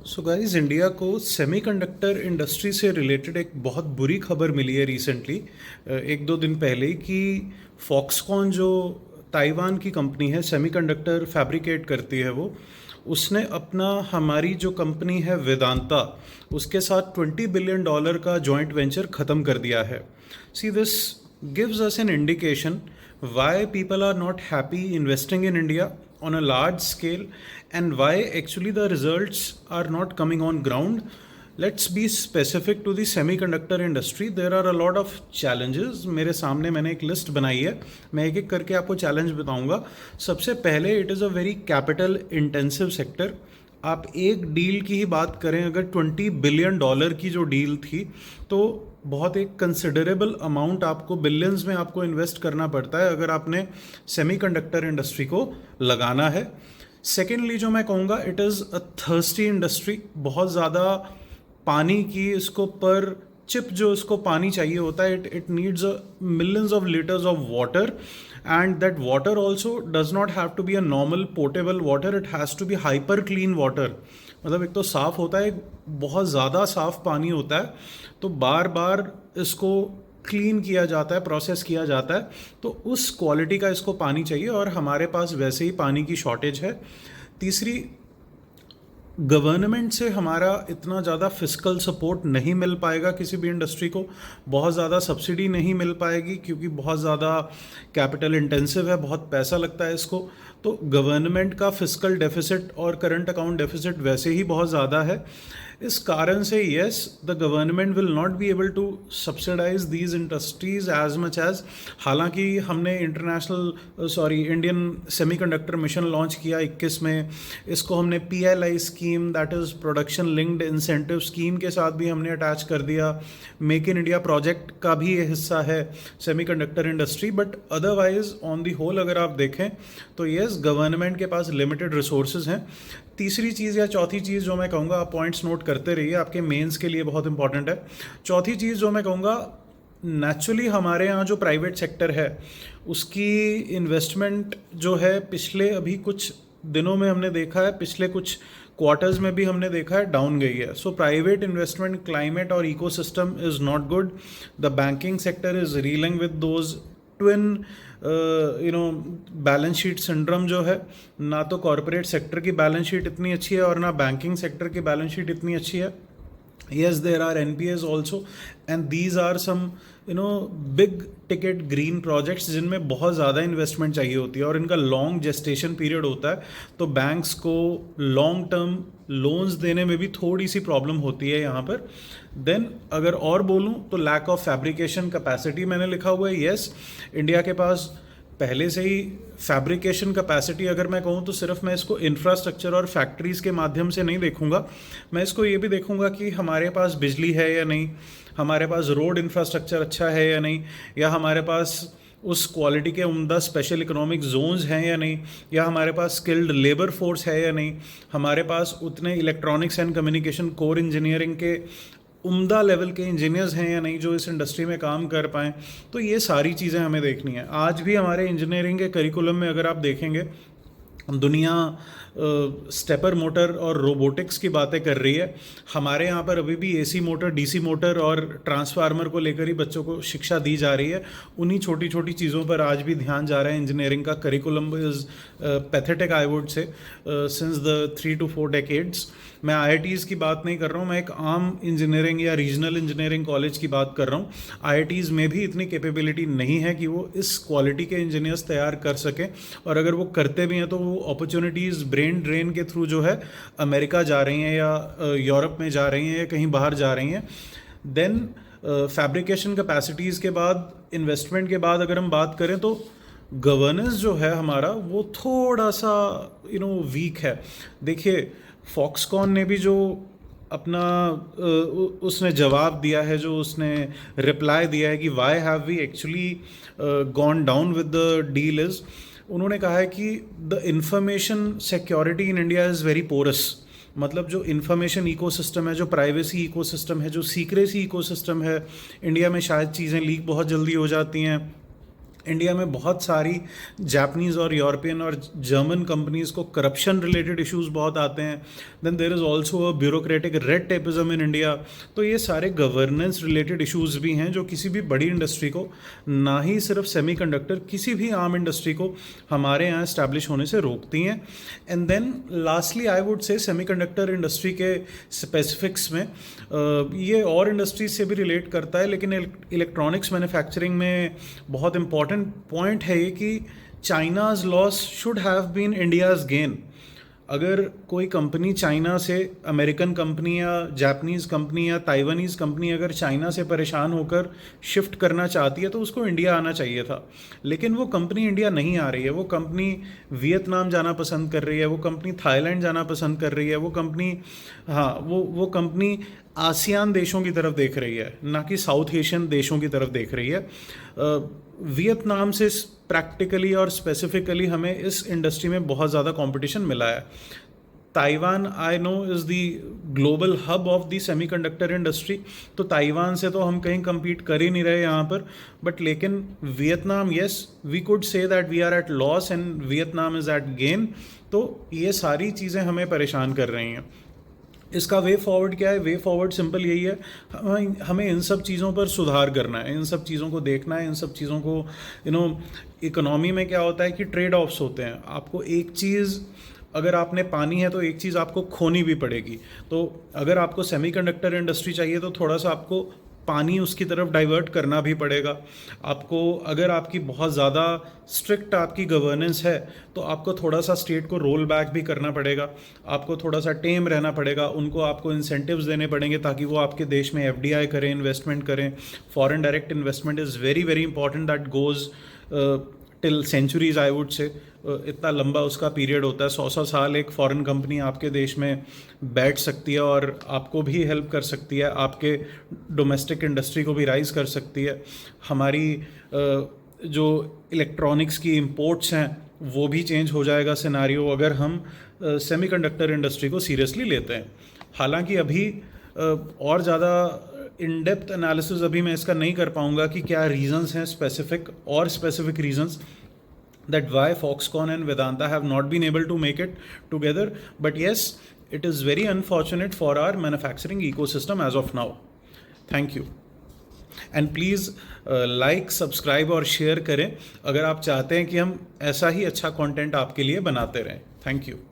So guys, India को semiconductor industry से related एक बहुत बुरी खबर मिली है रिसेंटली, एक दो दिन पहले, कि फॉक्सकॉन जो ताइवान की कंपनी है, सेमीकंडक्टर फैब्रिकेट करती है वो, उसने अपना हमारी जो कंपनी है वेदांता, उसके साथ $20 बिलियन का जॉइंट वेंचर ख़त्म कर दिया है. See this gives us an indication why people are not happy investing in India on a large scale and why actually the results are not coming on ground. Let's be specific to the semiconductor industry. There are a lot of challenges. मेरे सामने मैंने एक list बनाई है, मैं एक एक करके आपको चैलेंज बताऊंगा. सबसे पहले, it is a very capital intensive sector. आप एक डील की ही बात करें, अगर $20 बिलियन की जो डील थी, तो बहुत एक कंसिडरेबल अमाउंट आपको बिलियंस में आपको इन्वेस्ट करना पड़ता है अगर आपने सेमीकंडक्टर इंडस्ट्री को लगाना है. सेकेंडली जो मैं कहूँगा, it is a thirsty industry. बहुत ज़्यादा पानी की इसको पर चिप जो इसको पानी चाहिए होता है, it needs millions of litres of water, and that water also does not have to be a normal potable water, it has to be hyper clean water. मतलब एक तो साफ़ होता है, बहुत ज़्यादा साफ़ पानी होता है, तो बार बार इसको क्लीन किया जाता है, प्रोसेस किया जाता है, तो उस क्वालिटी का इसको पानी चाहिए, और हमारे पास वैसे ही पानी की शॉर्टेज है. तीसरी, गवर्नमेंट से हमारा इतना ज़्यादा फिजिकल सपोर्ट नहीं मिल पाएगा किसी भी इंडस्ट्री को. बहुत ज़्यादा सब्सिडी नहीं मिल पाएगी क्योंकि बहुत ज़्यादा कैपिटल इंटेंसिव है, बहुत पैसा लगता है इसको. तो गवर्नमेंट का फिजिकल डेफिसिट और करंट अकाउंट डेफिसिट वैसे ही बहुत ज़्यादा है. इस कारण से yes, the government will not be able to subsidise these industries as much as. हालांकि हमने इंडियन सेमीकंडक्टर मिशन लॉन्च किया 21 में. इसको हमने PLI scheme, that is production linked incentive scheme, के साथ भी हमने अटैच कर दिया. मेक इन इंडिया प्रोजेक्ट का भी ये हिस्सा है semiconductor industry. But otherwise on the whole अगर आप देखें तो येस, गवर्नमेंट के पास लिमिटेड रिसोर्सेज हैं. तीसरी चीज़ या चौथी चीज़ जो मैं कहूँगा, आप पॉइंट्स नोट करते रहिए, आपके मेंस के लिए बहुत इंपॉर्टेंट है. चौथी चीज़ जो मैं कहूँगा, नेचुरली हमारे यहाँ जो प्राइवेट सेक्टर है उसकी इन्वेस्टमेंट जो है, पिछले अभी कुछ दिनों में हमने देखा है, पिछले कुछ क्वार्टर्स में भी हमने देखा है, डाउन गई है. सो प्राइवेट इन्वेस्टमेंट क्लाइमेट और ecosystem is not good. The banking sector is reeling with those twin balance sheet syndrome जो है. ना तो कॉरपोरेट सेक्टर की बैलेंस शीट इतनी अच्छी है और ना बैंकिंग सेक्टर की बैलेंस शीट इतनी अच्छी है. Yes, there are NPAs also, and these are some big ticket green projects जिनमें बहुत ज़्यादा इन्वेस्टमेंट चाहिए होती है और इनका लॉन्ग जेस्टेशन पीरियड होता है. तो बैंक्स को लॉन्ग टर्म लोन्स देने में भी थोड़ी सी प्रॉब्लम होती है यहाँ पर. देन अगर और बोलूँ तो लैक ऑफ फैब्रिकेशन कैपेसिटी मैंने लिखा हुआ है. येस, इंडिया के पास पहले से ही फैब्रिकेशन कैपेसिटी, अगर मैं कहूँ तो सिर्फ मैं इसको इंफ्रास्ट्रक्चर और फैक्ट्रीज़ के माध्यम से नहीं देखूँगा, मैं इसको ये भी देखूँगा कि हमारे पास बिजली है या नहीं, हमारे पास रोड इंफ्रास्ट्रक्चर अच्छा है या नहीं, या हमारे पास उस क्वालिटी के उम्दा स्पेशल इकोनॉमिक जोन्स हैं या नहीं, या हमारे पास स्किल्ड लेबर फोर्स है या नहीं, हमारे पास उतने electronics and communication core engineering के उम्दा लेवल के इंजीनियर्स हैं या नहीं जो इस इंडस्ट्री में काम कर पाएँ. तो ये सारी चीज़ें हमें देखनी है. आज भी हमारे इंजीनियरिंग के करिकुलम में अगर आप देखेंगे, दुनिया स्टेपर मोटर और रोबोटिक्स की बातें कर रही है. हमारे यहाँ पर अभी भी AC मोटर, DC मोटर और ट्रांसफार्मर को लेकर ही बच्चों को शिक्षा दी जा रही है. उन्हीं छोटी छोटी चीज़ों पर आज भी ध्यान जा रहा है. इंजीनियरिंग का curriculum is pathetic, I would से, सिंस द 3 to 4 डेकेड्स. मैं IITs की बात नहीं कर रहा हूँ, मैं एक आम इंजीनियरिंग या रीजनल इंजीनियरिंग कॉलेज की बात कर रहा हूँ. IITs में भी इतनी कैपेबिलिटी नहीं है कि वो इस क्वालिटी के इंजीनियर्स तैयार कर सकें, और अगर वो करते भी हैं तो वो अपॉर्चुनिटीज़ ब्रेन ड्रेन के थ्रू जो है अमेरिका जा रही हैं या यूरोप में जा रही हैं या कहीं बाहर जा रही हैं. देन फैब्रिकेशन कैपेसिटीज़ के बाद, इन्वेस्टमेंट के बाद अगर हम बात करें तो गवर्नेंस जो है हमारा वो थोड़ा सा वीक है. देखिए, फॉक्सकॉन ने भी जो अपना उसने जवाब दिया है, जो उसने रिप्लाई दिया है कि why have we actually gone down with the deal, is उन्होंने कहा है कि the information security in India is very porous. मतलब जो इंफॉर्मेशन इकोसिस्टम है, जो प्राइवेसी इकोसिस्टम है, जो सीक्रेसी इकोसिस्टम है, इंडिया में शायद चीज़ें लीक बहुत जल्दी हो जाती हैं. इंडिया में बहुत सारी जापानीज़ और यूरोपियन और जर्मन कंपनीज़ को करप्शन रिलेटेड इश्यूज बहुत आते हैं. Then there is also a bureaucratic red tapism in India. तो ये सारे गवर्नेंस रिलेटेड इश्यूज भी हैं जो किसी भी बड़ी इंडस्ट्री को, ना ही सिर्फ सेमीकंडक्टर, किसी भी आम इंडस्ट्री को हमारे यहाँ इस्टेब्लिश होने से रोकती हैं. And then lastly I would say semiconductor industry के स्पेसिफिक्स में ये और इंडस्ट्रीज से भी रिलेट करता है, लेकिन इलेक्ट्रॉनिक्स मैन्युफैक्चरिंग में बहुत इंपॉर्टेंट पॉइंट है ये कि China's loss should have been India's gain. अगर कोई कंपनी चाइना से, अमेरिकन कंपनी या जापानीज़ कंपनी या ताइवानीज़ कंपनी अगर चाइना से परेशान होकर शिफ्ट करना चाहती है तो उसको इंडिया आना चाहिए था. लेकिन वो कंपनी इंडिया नहीं आ रही है. वो कंपनी वियतनाम जाना पसंद कर रही है, वो कंपनी थाईलैंड जाना पसंद कर रही है, वो कंपनी वो कंपनी आसियान देशों की तरफ देख रही है, ना कि साउथ एशियन देशों की तरफ देख रही है. वियतनाम से प्रैक्टिकली और स्पेसिफिकली हमें इस इंडस्ट्री में बहुत ज़्यादा कंपटीशन मिला है. Taiwan I know is the global hub of the semiconductor industry. तो ताइवान से तो हम कहीं compete कर ही नहीं रहे यहाँ पर. बट लेकिन Vietnam, yes we could say that we are at loss and Vietnam is at gain. तो ये सारी चीज़ें हमें परेशान कर रही हैं. इसका वे फॉरवर्ड क्या है? वे फॉरवर्ड सिंपल यही है, हमें इन सब चीज़ों पर सुधार करना है, इन सब चीज़ों को देखना है, इन सब चीज़ों को इकोनॉमी में क्या होता है कि ट्रेड ऑफ्स होते हैं. आपको एक चीज़ अगर आपने पानी है तो एक चीज़ आपको खोनी भी पड़ेगी. तो अगर आपको सेमीकंडक्टर इंडस्ट्री चाहिए तो थोड़ा सा आपको पानी उसकी तरफ डाइवर्ट करना भी पड़ेगा. आपको अगर आपकी बहुत ज़्यादा स्ट्रिक्ट आपकी गवर्नेंस है तो आपको थोड़ा सा स्टेट को रोल बैक भी करना पड़ेगा. आपको थोड़ा सा टेम रहना पड़ेगा. उनको आपको इंसेंटिव्स देने पड़ेंगे ताकि वो आपके देश में FDI करें, इन्वेस्टमेंट करें. Foreign direct investment is very very important. That goes till centuries I would say. इतना लंबा उसका पीरियड होता है. 100 साल एक फॉरेन कंपनी आपके देश में बैठ सकती है और आपको भी हेल्प कर सकती है, आपके डोमेस्टिक इंडस्ट्री को भी राइज कर सकती है. हमारी जो इलेक्ट्रॉनिक्स की इंपोर्ट्स हैं वो भी चेंज हो जाएगा सिनारियो अगर हम सेमीकंडक्टर इंडस्ट्री को सीरियसली लेते हैं. हालांकि अभी और ज़्यादा इन डेप्थ एनालिसिस अभी मैं इसका नहीं कर पाऊँगा कि क्या रीजंस हैं specific reasons that why Foxconn and Vedanta have not been able to make it together. But yes, it is very unfortunate for our manufacturing ecosystem as of now. Thank you. And please like, subscribe और share करें अगर आप चाहते हैं कि हम ऐसा ही अच्छा content आपके लिए बनाते रहें. Thank you.